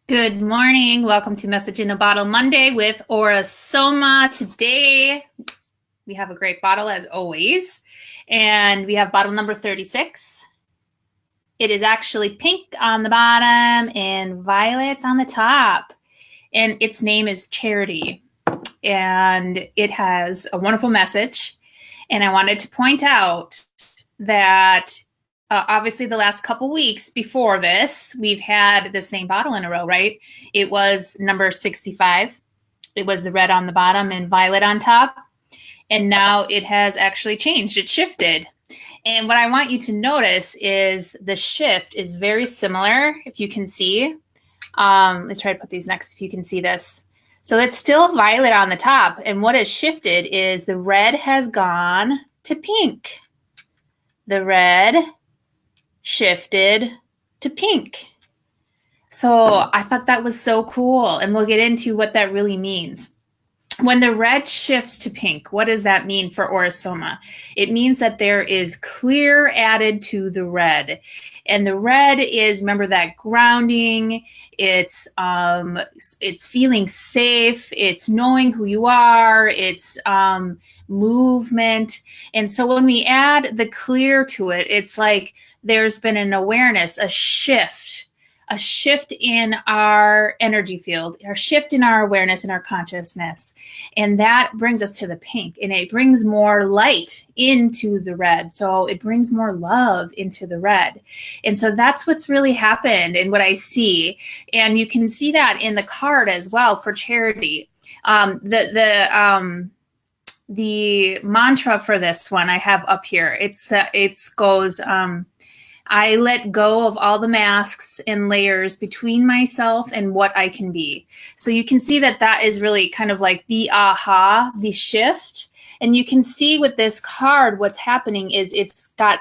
Good morning. Welcome to Message in a Bottle Monday with Aura-Soma. Today, we have a great bottle as always, and we have bottle number 36. It is actually pink on the bottom and violet on the top, and its name is Charity, and it has a wonderful message. And I wanted to point out that obviously the last couple weeks before this, we've had the same bottle in a row, right? It was number 65. It was the red on the bottom and violet on top. And now it has actually changed. It shifted. And what I want you to notice is the shift is very similar, if you can see. Let's try to put these next if you can see this. So it's still violet on the top. And what has shifted is the red has gone to pink. The red shifted to pink. So I thought that was so cool. And we'll get into what that really means. When the red shifts to pink, what does that mean for Aura-Soma? It means that there is clear added to the red. And the red is, remember, that grounding, it's feeling safe, it's knowing who you are, it's movement. And so when we add the clear to it, it's like there's been an awareness, a shift in our energy field, a shift in our awareness and our consciousness. And that brings us to the pink, and it brings more light into the red. So it brings more love into the red. And so that's what's really happened and what I see. And you can see that in the card as well for Charity. The mantra for this one I have up here. It goes, I let go of all the masks and layers between myself and what I can be. So you can see that that is really kind of like the aha, the shift. And you can see with this card, what's happening is it's got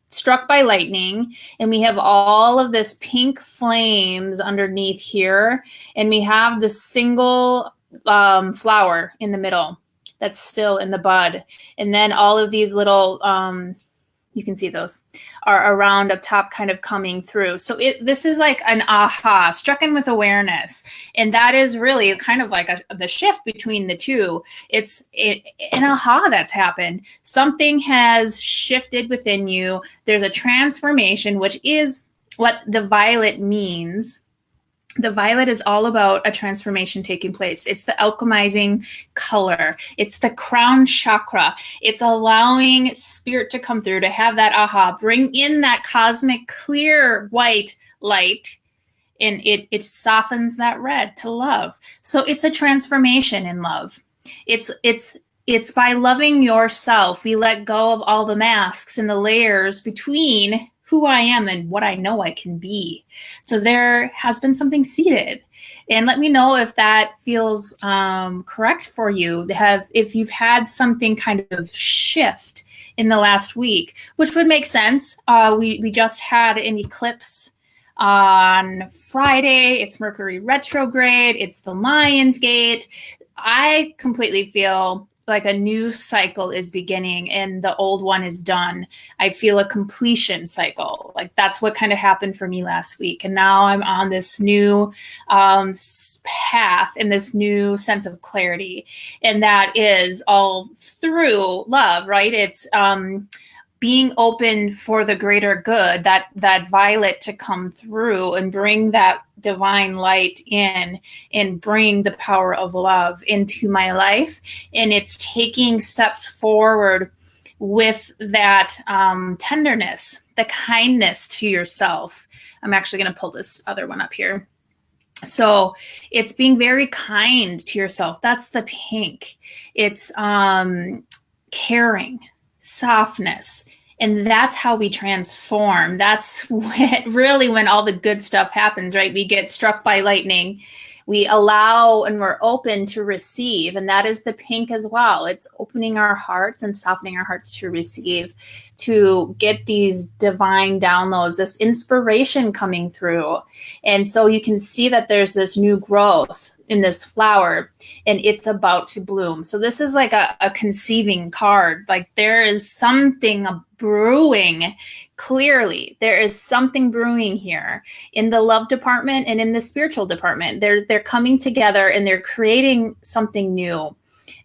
struck by lightning, and we have all of this pink flames underneath here. And we have the single flower in the middle that's still in the bud. And then all of these little, you can see those are around up top kind of coming through. So this is like an aha, struck in with awareness. And that is really kind of like the shift between the two. It's an aha that's happened. Something has shifted within you. There's a transformation, which is what the violet means. The violet is all about a transformation taking place. It's the alchemizing color. It's the crown chakra. It's allowing spirit to come through, to have that aha, bring in that cosmic clear white light, and it softens that red to love. So it's a transformation in love. It's by loving yourself. We let go of all the masks and the layers between who I am and what I know I can be. So there has been something seated. And let me know if that feels correct for you. If you've had something kind of shift in the last week, which would make sense. We just had an eclipse on Friday. It's Mercury retrograde. It's the Lion's Gate. I completely feel like a new cycle is beginning and the old one is done. I feel a completion cycle. Like that's what kind of happened for me last week. And now I'm on this new path and this new sense of clarity. And that is all through love, right? It's being open for the greater good, that violet to come through and bring that divine light in and bring the power of love into my life. And it's taking steps forward with that tenderness, the kindness to yourself. I'm actually going to pull this other one up here. So it's being very kind to yourself. That's the pink. It's caring, softness. And that's how we transform. That's really when all the good stuff happens, right? We get struck by lightning. We allow and we're open to receive. And that is the pink as well. It's opening our hearts and softening our hearts to receive, to get these divine downloads, this inspiration coming through. And so you can see that there's this new growth. in this flower, and it's about to bloom. So this is like a conceiving card. Like there is something brewing. Clearly there is something brewing here in the love department and in the spiritual department. They're coming together and they're creating something new,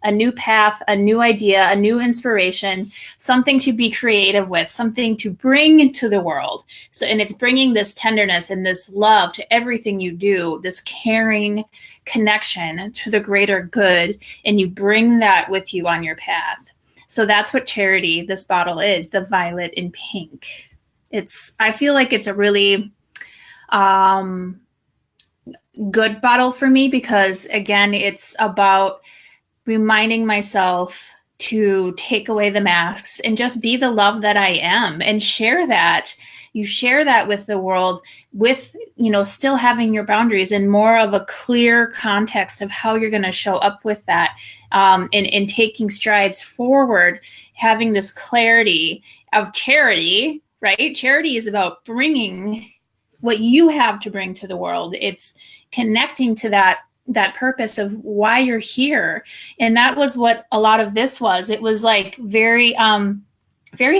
a new path, a new idea, a new inspiration, something to be creative with, something to bring into the world. So, and it's bringing this tenderness and this love to everything you do, this caring connection to the greater good, and you bring that with you on your path. So that's what Charity, this bottle, is, the violet in pink. I feel like it's a really good bottle for me because, again, it's about reminding myself to take away the masks and just be the love that I am and share that. You share that with the world with, still having your boundaries and more of a clear context of how you're going to show up with that, and taking strides forward, having this clarity of charity, right? Charity is about bringing what you have to bring to the world. It's connecting to that purpose of why you're here. And that was what a lot of this was. It was like very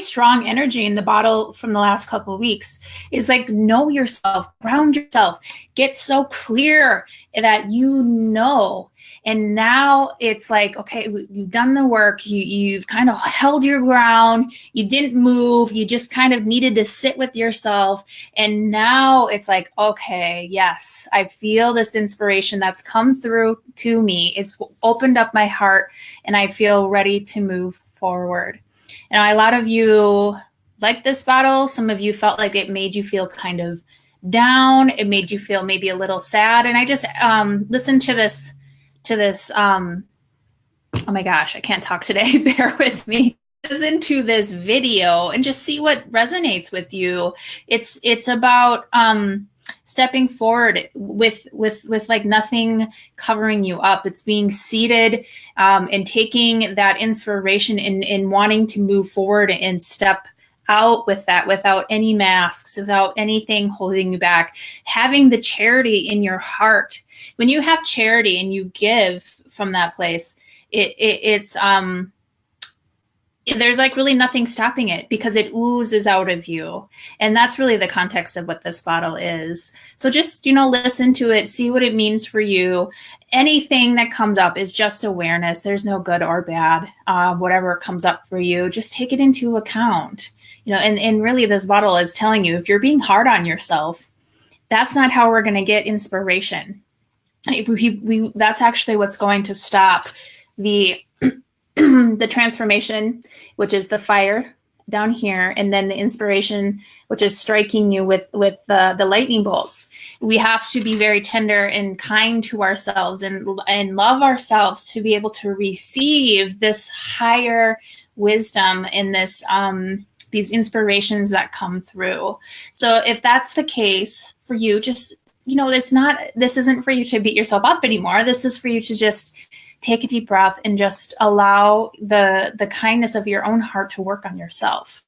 strong energy in the bottle from the last couple of weeks, is like, know yourself, ground yourself, get so clear that and now it's like, okay, you've done the work, you've kind of held your ground, you didn't move, you just kind of needed to sit with yourself. And now it's like, okay, yes, I feel this inspiration that's come through to me. It's opened up my heart and I feel ready to move forward. And a lot of you like this bottle. Some of you felt like it made you feel kind of down. It made you feel maybe a little sad. And I just listened to this, oh my gosh, I can't talk today. Bear with me. Listen to this video and just see what resonates with you. It's about stepping forward with like nothing covering you up. It's being seated and taking that inspiration and wanting to move forward and step out with that without any masks, without anything holding you back, having the charity in your heart. When you have charity and you give from that place, it's there's like really nothing stopping it because it oozes out of you. And that's really the context of what this bottle is. So just, listen to it, see what it means for you. Anything that comes up is just awareness. There's no good or bad. Whatever comes up for you, just take it into account. And really this bottle is telling you, if you're being hard on yourself, that's not how we're going to get inspiration. That's actually what's going to stop the the transformation, which is the fire down here, and then the inspiration, which is striking you with the lightning bolts. We have to be very tender and kind to ourselves and love ourselves to be able to receive this higher wisdom and this these inspirations that come through. So if that's the case for you, just this isn't for you to beat yourself up anymore. This is for you to just take a deep breath and just allow the kindness of your own heart to work on yourself.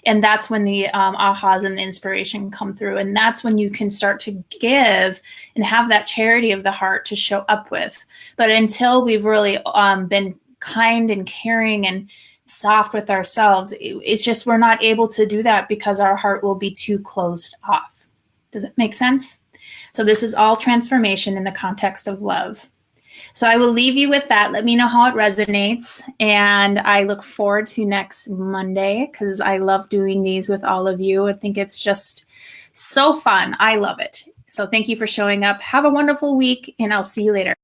And that's when the ahas and the inspiration come through. And that's when you can start to give and have that charity of the heart to show up with. But until we've really been kind and caring and soft with ourselves, it's just we're not able to do that because our heart will be too closed off. Does it make sense? So this is all transformation in the context of love. So I will leave you with that. Let me know how it resonates. And I look forward to next Monday because I love doing these with all of you. I think it's just so fun. I love it. So thank you for showing up. Have a wonderful week, and I'll see you later.